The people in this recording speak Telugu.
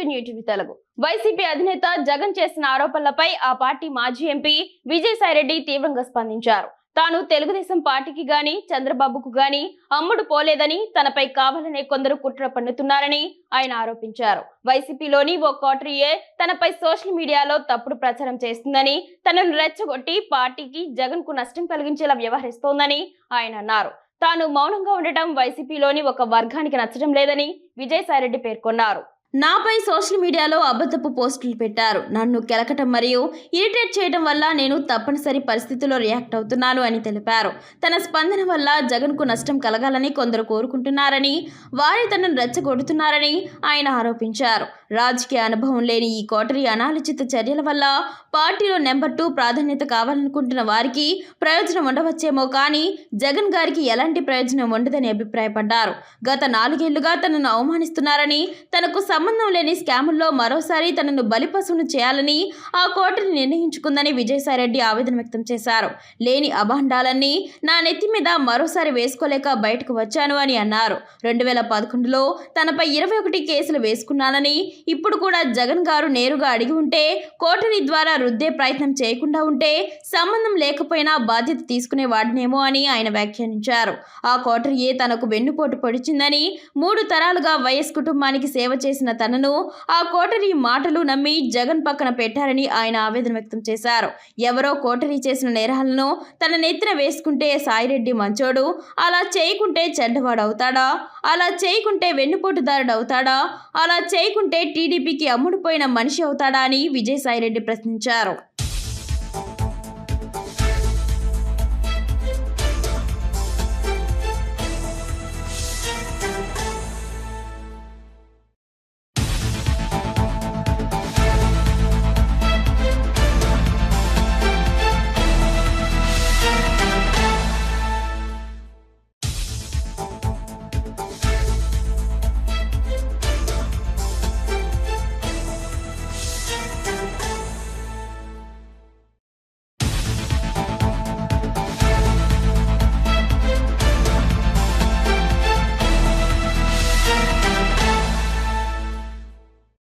New TV Telugu. వైసీపీ అధినేత జగన్ చేసిన ఆరోపణలపై ఆ పార్టీ మాజీ ఎంపీ విజయసాయిరెడ్డి తీవ్రంగా స్పందించారు. తాను తెలుగుదేశం పార్టీకి గాని చంద్రబాబుకు గాని అమ్ముడు పోలేదని, తనపై కావాలనే కొందరు కుట్ర పన్నుతున్నారని ఆయన ఆరోపించారు. వైసీపీలోని ఓ కోటరీయే తనపై సోషల్ మీడియాలో తప్పుడు ప్రచారం చేస్తుందని, తనను రెచ్చగొట్టి పార్టీకి జగన్ కు నష్టం కలిగించేలా వ్యవహరిస్తోందని ఆయన అన్నారు. తాను మౌనంగా ఉండటం వైసీపీలోని ఒక వర్గానికి నచ్చడం లేదని విజయసాయిరెడ్డి పేర్కొన్నారు. నాపై సోషల్ మీడియాలో అబద్ధపు పోస్టులు పెట్టారు. నన్ను కెలకటం మరియు ఇరిటేట్ చేయడం వల్ల నేను తప్పనిసరి పరిస్థితుల్లో రియాక్ట్ అవుతున్నాను అని తెలిపారు. తన స్పందన వల్ల జగన్కు నష్టం కలగాలని కొందరు కోరుకుంటున్నారని, వారి తనను రెచ్చగొడుతున్నారని ఆయన ఆరోపించారు. రాజకీయ అనుభవం లేని ఈ కోటరీ అనాలోచిత చర్యల వల్ల పార్టీలో నెంబర్ 2 ప్రాధాన్యత కావాలనుకుంటున్న వారికి ప్రయోజనం ఉండవచ్చేమో కానీ జగన్ గారికి ఎలాంటి ప్రయోజనం ఉండదని అభిప్రాయపడ్డారు. గత 4 ఏళ్లుగా తనను అవమానిస్తున్నారని, తనకు సంబంధం లేని స్కాముల్లో మరోసారి తనను బలిపశువును చేయాలని ఆ కోటరీ నిర్ణయించుకుందని విజయసాయిరెడ్డి ఆవేదన వ్యక్తం చేశారు. లేని అభాండాలన్నీ నా నెత్తి మీద మరోసారి వేసుకోలేక బయటకు వచ్చాను అని అన్నారు. 2011లో తనపై 21 కేసులు వేసుకున్నానని, ఇప్పుడు కూడా జగన్ గారు నేరుగా అడిగి ఉంటే, కోటరీ ద్వారా రుద్దే ప్రయత్నం చేయకుండా ఉంటే సంబంధం లేకపోయినా బాధ్యత తీసుకునేవాడినేమో అని ఆయన వ్యాఖ్యానించారు. ఆ కోటరీయే తనకు వెన్నుపోటు పొడిచిందని, 3 తరాలుగా వైఎస్ కుటుంబానికి సేవ చేసిన తనను ఆ కోటరీ మాటలు నమ్మి జగన్ పక్కన పెట్టారని ఆయన ఆవేదన వ్యక్తం చేశారు. ఎవరో కోటరీ చేసిన నేరాలను తన నెత్తిన వేసుకుంటే సాయిరెడ్డి మంచోడు, అలా చేయకుంటే చెడ్డవాడు అవుతాడా? అలా చేయకుంటే వెన్నుపోటుదారుడు అవుతాడా? అలా చేయకుంటే టీడీపీకి అమ్ముడుపోయిన మనిషి అవుతాడా అని విజయసాయిరెడ్డి ప్రశ్నించారు.